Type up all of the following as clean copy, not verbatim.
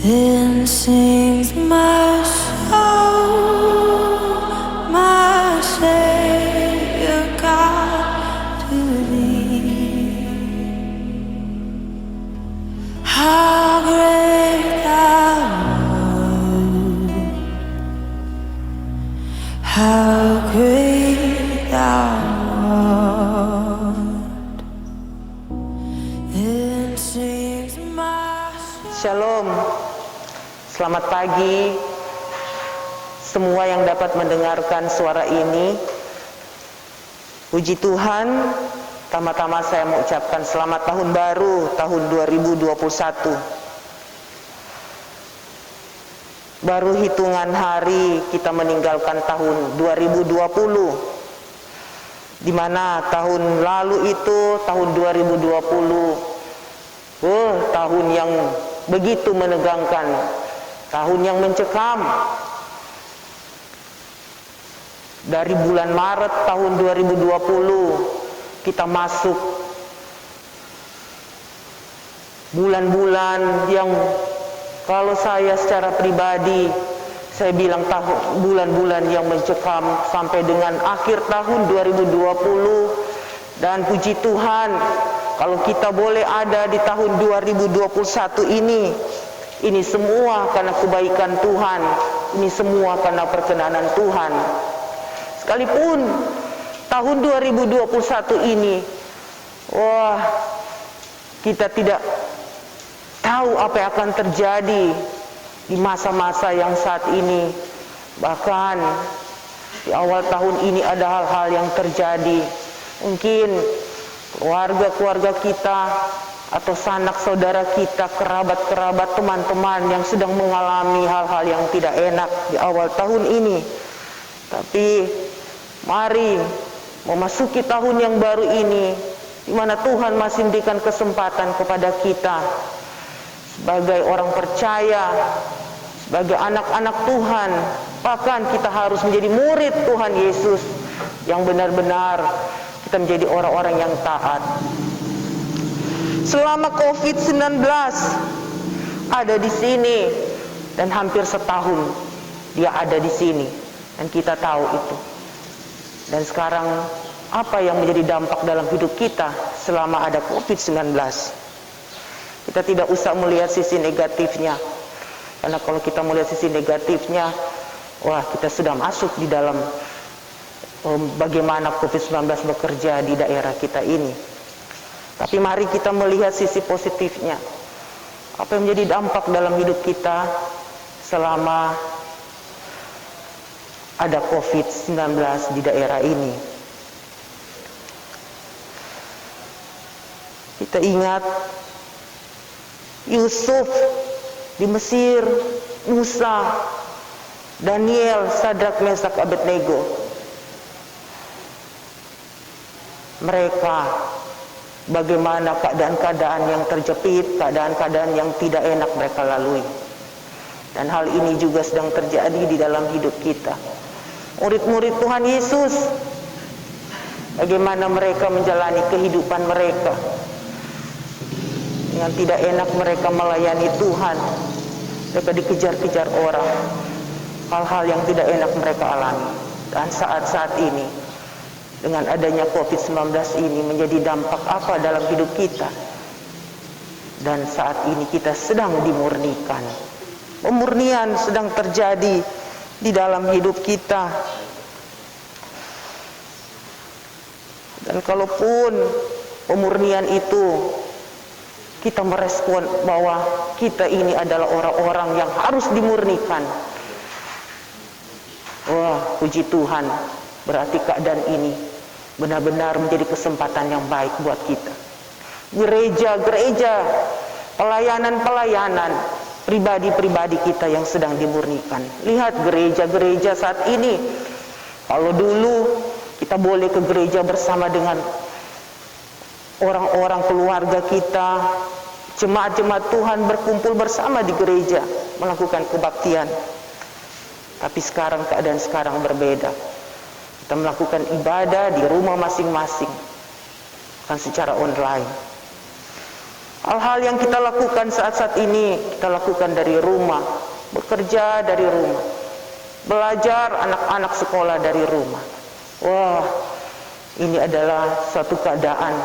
Then sings my soul, my Savior God, to thee. How great thou art, how great thou art. Then sings my Shalom, selamat pagi semua yang dapat mendengarkan suara ini. Puji Tuhan, pertama-tama saya mengucapkan selamat tahun baru, tahun 2021. Baru hitungan hari kita meninggalkan tahun 2020, di mana tahun lalu itu tahun 2020 tahun yang begitu menegangkan, tahun yang mencekam. Dari bulan Maret tahun 2020 kita masuk bulan-bulan yang kalau saya secara pribadi saya bilang bulan-bulan yang mencekam sampai dengan akhir tahun 2020. Dan puji Tuhan, kalau kita boleh ada di tahun 2021 ini semua karena kebaikan Tuhan, ini semua karena perkenanan Tuhan. Sekalipun tahun 2021 ini, kita tidak tahu apa yang akan terjadi di masa-masa yang saat ini. Bahkan di awal tahun ini ada hal-hal yang terjadi. Mungkin keluarga-keluarga kita atau sanak saudara kita, kerabat-kerabat, teman-teman yang sedang mengalami hal-hal yang tidak enak di awal tahun ini. Tapi mari memasuki tahun yang baru ini, di mana Tuhan masih memberikan kesempatan kepada kita sebagai orang percaya, sebagai anak-anak Tuhan. Bahkan kita harus menjadi murid Tuhan Yesus yang benar-benar kita menjadi orang-orang yang taat. Selama COVID-19 ada di sini dan hampir setahun dia ada di sini dan kita tahu itu. Dan sekarang apa yang menjadi dampak dalam hidup kita selama ada COVID-19? Kita tidak usah melihat sisi negatifnya, karena kalau kita melihat sisi negatifnya, kita sudah masuk di dalam bagaimana COVID-19 bekerja di daerah kita ini. Tapi mari kita melihat sisi positifnya. Apa yang menjadi dampak dalam hidup kita selama ada COVID-19 di daerah ini. Kita ingat Yusuf di Mesir, Musa, Daniel, Sadrak, Mesak, Abednego. Mereka bagaimana keadaan-keadaan yang terjepit, keadaan-keadaan yang tidak enak mereka lalui. Dan hal ini juga sedang terjadi di dalam hidup kita. Murid-murid Tuhan Yesus, bagaimana mereka menjalani kehidupan mereka. Dengan tidak enak mereka melayani Tuhan. Mereka dikejar-kejar orang. Hal-hal yang tidak enak mereka alami. Dan saat-saat ini, dengan adanya COVID-19 ini menjadi dampak apa dalam hidup kita? Dan saat ini kita sedang dimurnikan. Pemurnian sedang terjadi di dalam hidup kita. Dan kalaupun pemurnian itu kita merespon bahwa kita ini adalah orang-orang yang harus dimurnikan. Puji Tuhan, berarti keadaan ini benar-benar menjadi kesempatan yang baik buat kita. Gereja-gereja, pelayanan-pelayanan, pribadi-pribadi kita yang sedang dimurnikan. Lihat gereja-gereja saat ini. Kalau dulu kita boleh ke gereja bersama dengan orang-orang keluarga kita, jemaat-jemaat Tuhan berkumpul bersama di gereja melakukan kebaktian. Tapi sekarang keadaan sekarang berbeda. Kita melakukan ibadah di rumah masing-masing, bukan secara online. Hal-hal yang kita lakukan saat-saat ini, kita lakukan dari rumah, bekerja dari rumah, belajar anak-anak sekolah dari rumah. Wah, ini adalah suatu keadaan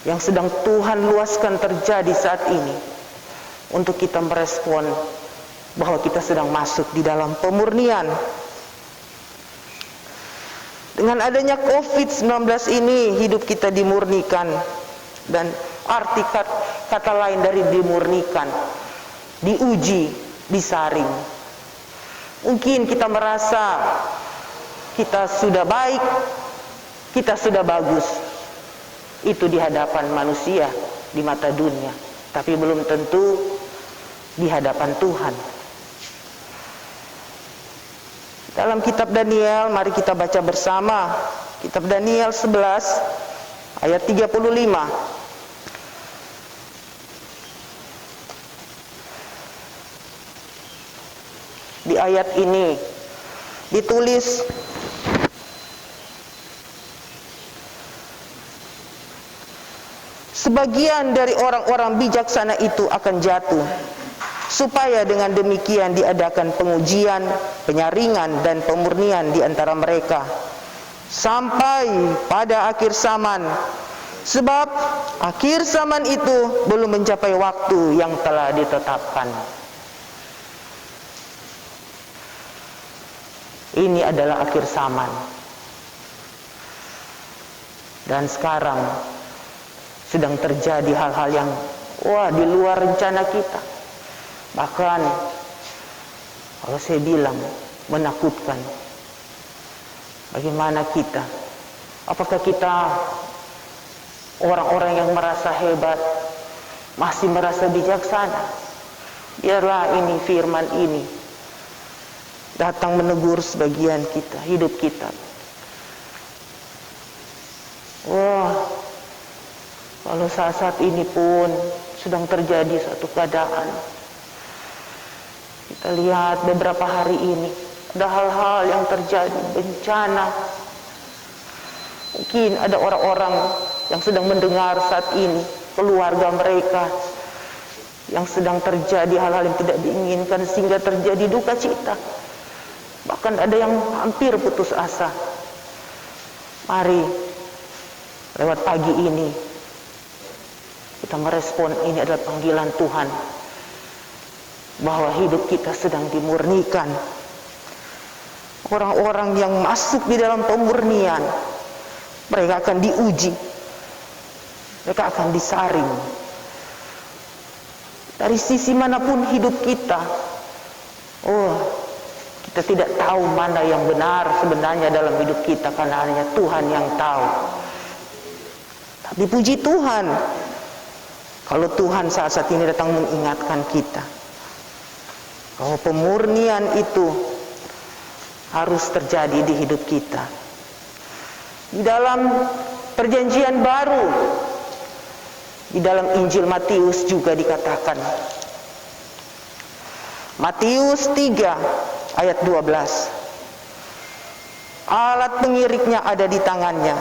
yang sedang Tuhan luaskan terjadi saat ini, untuk kita merespon bahwa kita sedang masuk di dalam pemurnian. Dengan adanya COVID-19 ini, hidup kita dimurnikan. Dan arti kata lain dari dimurnikan, diuji, disaring. Mungkin kita merasa kita sudah baik, kita sudah bagus. Itu di hadapan manusia, di mata dunia. Tapi belum tentu di hadapan Tuhan. Dalam kitab Daniel, mari kita baca bersama. Kitab Daniel 11 ayat 35. Di ayat ini ditulis, sebagian dari orang-orang bijaksana itu akan jatuh, supaya dengan demikian diadakan pengujian, penyaringan, dan pemurnian di antara mereka sampai pada akhir zaman. Sebab akhir zaman itu belum mencapai waktu yang telah ditetapkan. Ini adalah akhir zaman. Dan sekarang sedang terjadi hal-hal yang di luar rencana kita. Bahkan kalau saya bilang menakutkan. Bagaimana kita? Apakah kita orang-orang yang merasa hebat, masih merasa bijaksana? Biarlah ini firman ini datang menegur sebagian kita, hidup kita. Kalau saat-saat ini pun sedang terjadi suatu keadaan. Kita lihat beberapa hari ini ada hal-hal yang terjadi, bencana. Mungkin ada orang-orang yang sedang mendengar saat ini, keluarga mereka yang sedang terjadi hal-hal yang tidak diinginkan sehingga terjadi duka cita. Bahkan ada yang hampir putus asa. Mari lewat pagi ini kita merespon, ini adalah panggilan Tuhan bahwa hidup kita sedang dimurnikan. Orang-orang yang masuk di dalam pemurnian, mereka akan diuji, mereka akan disaring. Dari sisi manapun hidup kita, kita tidak tahu mana yang benar sebenarnya dalam hidup kita, karena hanya Tuhan yang tahu. Tapi puji Tuhan, kalau Tuhan saat-saat ini datang mengingatkan kita bahwa pemurnian itu harus terjadi di hidup kita. Di dalam perjanjian baru, di dalam Injil Matius juga dikatakan, Matius 3 ayat 12, alat pengiriknya ada di tangannya,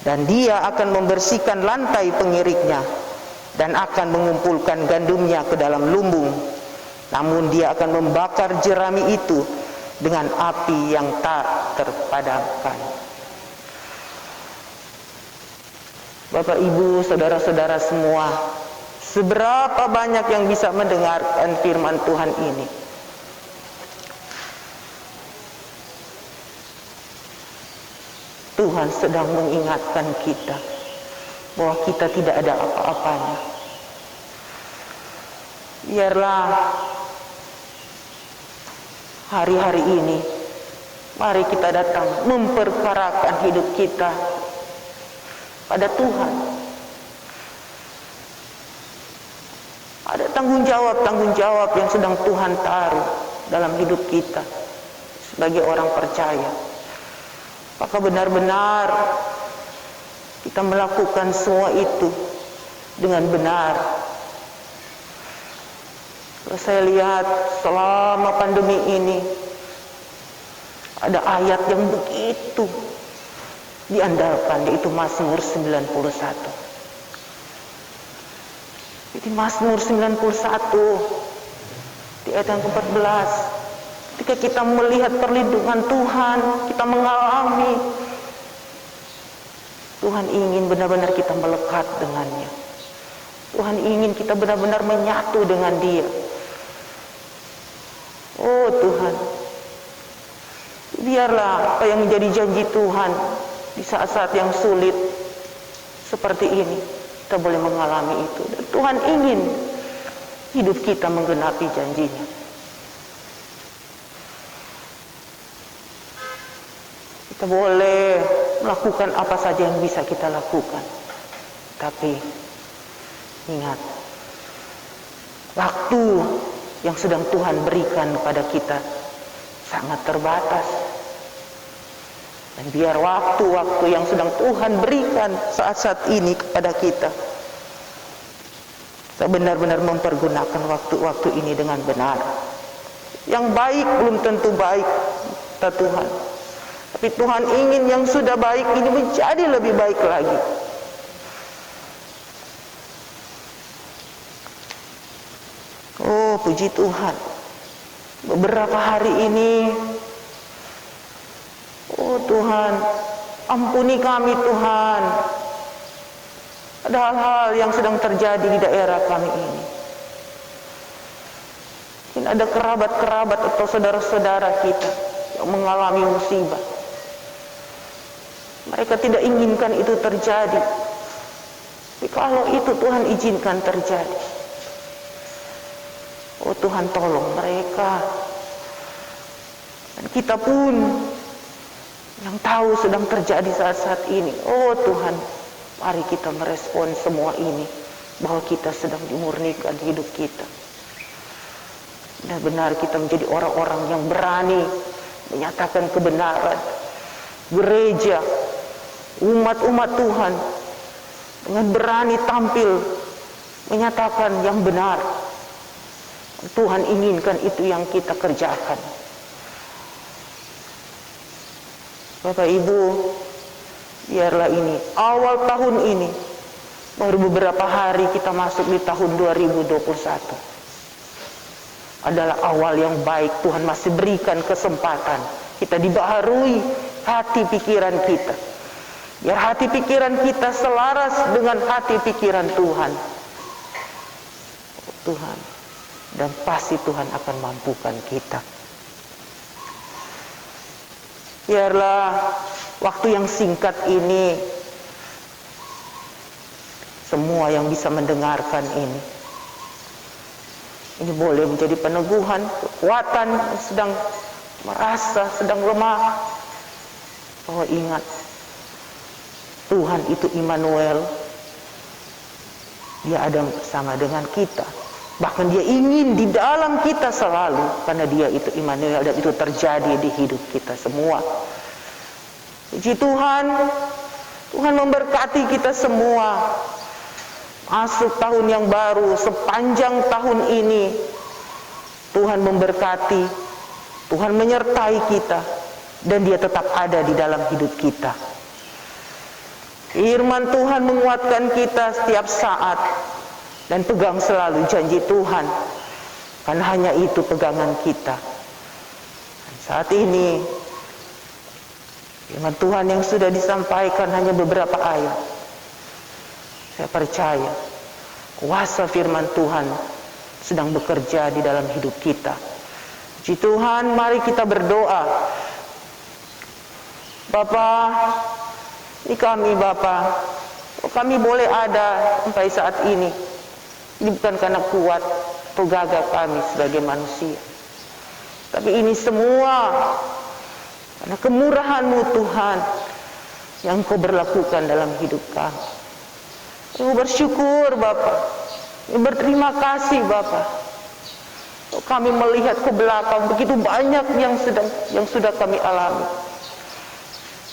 dan dia akan membersihkan lantai pengiriknya, dan akan mengumpulkan gandumnya ke dalam lumbung. Namun dia akan membakar jerami itu dengan api yang tak terpadamkan. Bapak, Ibu, saudara-saudara semua, seberapa banyak yang bisa mendengarkan firman Tuhan ini? Tuhan sedang mengingatkan kita bahwa kita tidak ada apa-apanya. Biarlah hari-hari ini, mari kita datang memperkarakan hidup kita pada Tuhan. Ada tanggung jawab yang sedang Tuhan taruh dalam hidup kita sebagai orang percaya. Apakah benar-benar kita melakukan semua itu dengan benar? Kalau saya lihat selama pandemi ini, ada ayat yang begitu diandalkan, yaitu Mazmur 91. Di Mazmur 91 di ayat yang ke-14, ketika kita melihat perlindungan Tuhan, kita mengalami Tuhan ingin benar-benar kita melekat dengannya. Tuhan ingin kita benar-benar menyatu dengan Dia. Oh Tuhan, biarlah apa yang menjadi janji Tuhan di saat-saat yang sulit seperti ini, kita boleh mengalami itu. Dan Tuhan ingin hidup kita menggenapi janjinya. Kita boleh melakukan apa saja yang bisa kita lakukan, tapi ingat, waktu yang sedang Tuhan berikan kepada kita sangat terbatas. Dan biar waktu-waktu yang sedang Tuhan berikan saat-saat ini kepada kita benar-benar mempergunakan waktu-waktu ini dengan benar. Yang baik belum tentu baik, kata Tuhan. Tapi Tuhan ingin yang sudah baik ini menjadi lebih baik lagi. Oh, puji Tuhan. Beberapa hari ini, oh Tuhan, ampuni kami Tuhan. Ada hal-hal yang sedang terjadi di daerah kami ini. Mungkin ada kerabat-kerabat atau saudara-saudara kita yang mengalami musibah. Mereka tidak inginkan itu terjadi. Tapi kalau itu Tuhan izinkan terjadi, oh Tuhan tolong mereka. Dan kita pun yang tahu sedang terjadi saat-saat ini, oh Tuhan, mari kita merespon semua ini, bahwa kita sedang dimurnikan hidup kita. Benar-benar kita menjadi orang-orang yang berani menyatakan kebenaran. Gereja, umat-umat Tuhan dengan berani tampil menyatakan yang benar. Tuhan inginkan itu yang kita kerjakan. Bapak Ibu, biarlah ini awal tahun ini, baru beberapa hari kita masuk di tahun 2021, adalah awal yang baik. Tuhan masih berikan kesempatan kita dibaharui hati pikiran kita, biar hati pikiran kita selaras dengan hati pikiran Tuhan. Tuhan, dan pasti Tuhan akan mampukan kita. Biarlah waktu yang singkat ini, semua yang bisa mendengarkan ini boleh menjadi peneguhan, kekuatan yang sedang merasa sedang lemah, bahwa ingat, Tuhan itu Immanuel. Dia ada bersama dengan kita. Bahkan Dia ingin di dalam kita selalu, karena Dia itu Immanuel, dan itu terjadi di hidup kita semua. Puji Tuhan, Tuhan memberkati kita semua. Masuk tahun yang baru, sepanjang tahun ini Tuhan memberkati, Tuhan menyertai kita, dan Dia tetap ada di dalam hidup kita. Firman Tuhan menguatkan kita setiap saat, dan pegang selalu janji Tuhan, karena hanya itu pegangan kita. Dan saat ini firman Tuhan yang sudah disampaikan hanya beberapa ayat. Saya percaya kuasa firman Tuhan sedang bekerja di dalam hidup kita. Puji Tuhan, mari kita berdoa. Bapa, ini kami Bapa, kami boleh ada sampai saat ini. Ini bukan karena kuat atau gagah kami sebagai manusia, tapi ini semua karena kemurahan-Mu Tuhan yang Kau berlakukan dalam hidup kami. Kami bersyukur Bapa, kami berterima kasih Bapa. Kami melihat ke belakang begitu banyak yang sudah kami alami,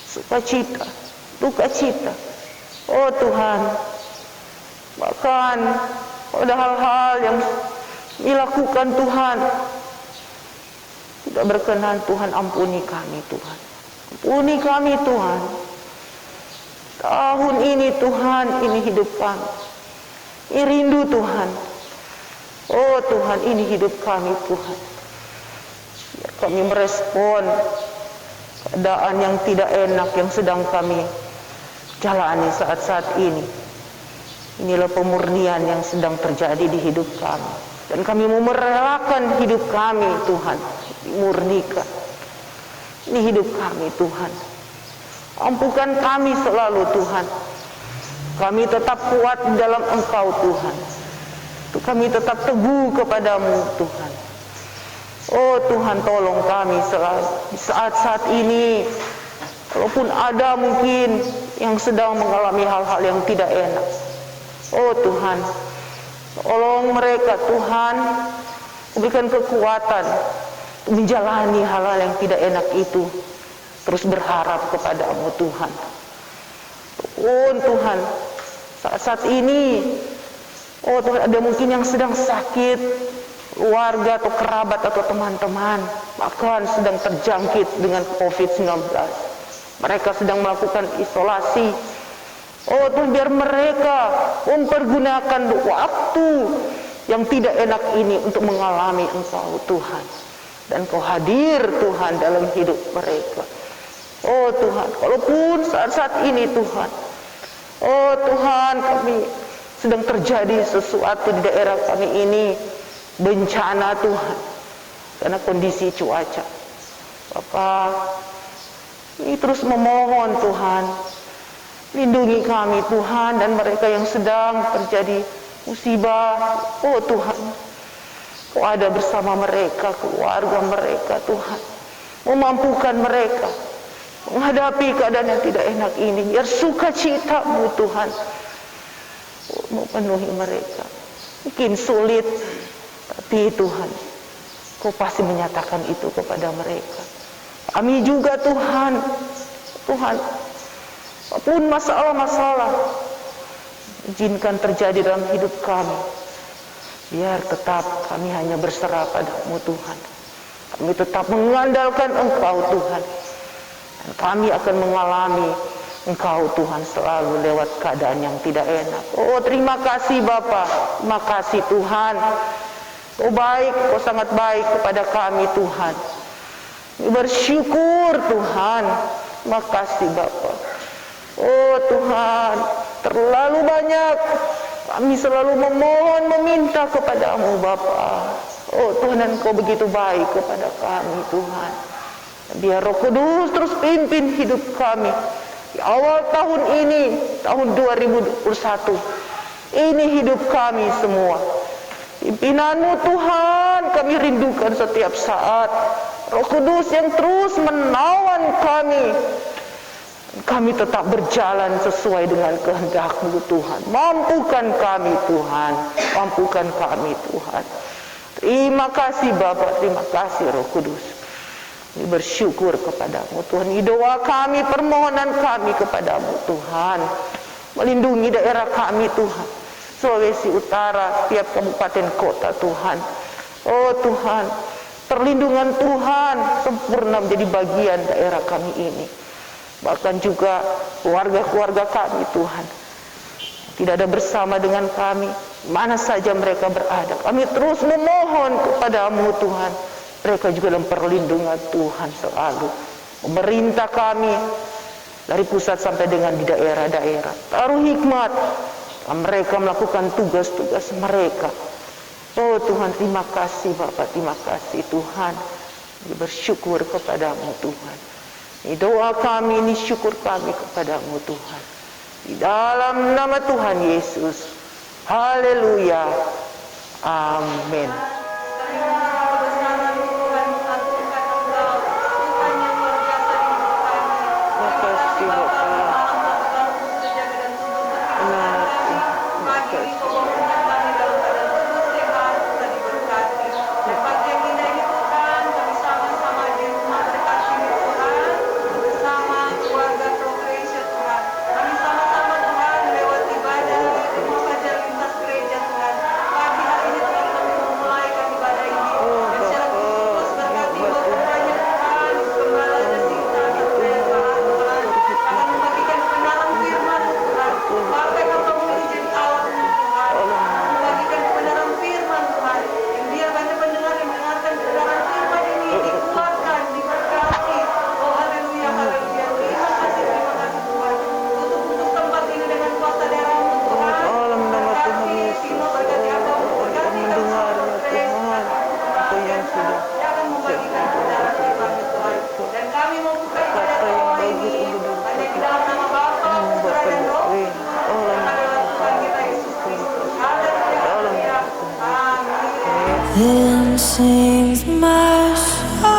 sukacita, duka cita. Oh Tuhan, bahkan ada hal-hal yang dilakukan Tuhan tidak berkenan. Tuhan, ampuni kami Tuhan, ampuni kami Tuhan. Tahun ini Tuhan, ini hidup kami Ini rindu Tuhan. Oh Tuhan, ini hidup kami Tuhan. Biar kami merespon keadaan yang tidak enak yang sedang kami jalani saat-saat ini. Inilah pemurnian yang sedang terjadi di hidup kami. Dan kami mau merelakan hidup kami Tuhan, dimurnikan. Ini hidup kami Tuhan. Ampukan kami selalu Tuhan. Kami tetap kuat di dalam Engkau Tuhan. Kami tetap teguh kepadamu Tuhan. Oh Tuhan, tolong kami selalu di saat-saat ini. Walaupun ada mungkin yang sedang mengalami hal-hal yang tidak enak. Oh Tuhan, tolong mereka Tuhan, berikan kekuatan untuk menjalani hal-hal yang tidak enak itu. Terus berharap kepadamu Tuhan. Oh Tuhan, saat-saat ini, oh Tuhan, ada mungkin yang sedang sakit, keluarga atau kerabat atau teman-teman, bahkan sedang terjangkit dengan COVID-19. Mereka sedang melakukan isolasi. Oh Tuhan, biar mereka mempergunakan waktu yang tidak enak ini untuk mengalami Engkau Tuhan. Dan Kau hadir Tuhan dalam hidup mereka. Oh Tuhan, walaupun saat-saat ini Tuhan, oh Tuhan, kami sedang terjadi sesuatu di daerah kami ini, bencana Tuhan, karena kondisi cuaca. Bapak, ini terus memohon Tuhan, lindungi kami Tuhan dan mereka yang sedang terjadi musibah. Oh Tuhan, Kau ada bersama mereka, keluarga mereka Tuhan, memampukan mereka menghadapi keadaan yang tidak enak ini. Biar sukacita-Mu Tuhan memenuhi mereka. Mungkin sulit, tapi Tuhan, Kau pasti menyatakan itu kepada mereka. Kami juga Tuhan, apapun masalah-masalah izinkan terjadi dalam hidup kami, biar tetap kami hanya berserah padamu Tuhan. Kami tetap mengandalkan Engkau Tuhan. Dan kami akan mengalami Engkau Tuhan selalu lewat keadaan yang tidak enak. Oh terima kasih Bapa, terima kasih Tuhan. Oh baik, Kau sangat baik kepada kami Tuhan. Kami bersyukur Tuhan. Terima kasih Bapa. Oh Tuhan, terlalu banyak kami selalu memohon, meminta kepadamu Bapa. Oh Tuhan, dan Kau begitu baik kepada kami Tuhan. Biar Roh Kudus terus pimpin hidup kami di awal tahun ini, tahun 2021. Ini hidup kami semua. Pimpinan-Mu Tuhan kami rindukan setiap saat. Roh Kudus yang terus menawan kami. Kami tetap berjalan sesuai dengan kehendak-Mu Tuhan. Mampukan kami Tuhan. Mampukan kami Tuhan. Terima kasih Bapa, terima kasih Roh Kudus. Kami bersyukur kepadamu Tuhan. Doa kami, permohonan kami kepadamu Tuhan. Melindungi daerah kami Tuhan. Sulawesi Utara, setiap kabupaten kota Tuhan. Oh Tuhan, perlindungan Tuhan sempurna menjadi bagian daerah kami ini. Bahkan juga keluarga-keluarga kami Tuhan, tidak ada bersama dengan kami, mana saja mereka berada. Kami terus memohon kepadamu Tuhan. Mereka juga dalam perlindungan Tuhan selalu. Pemerintah kami dari pusat sampai dengan di daerah-daerah, taruh hikmat mereka melakukan tugas-tugas mereka. Oh Tuhan, terima kasih Bapak, terima kasih Tuhan. Bersyukur kepadamu Tuhan. Ini doa kami, ini syukur kami kepadamu Tuhan. Di dalam nama Tuhan Yesus. Haleluya. Amin. Pagi hari ini Tuhan kami memulai then sings my soul.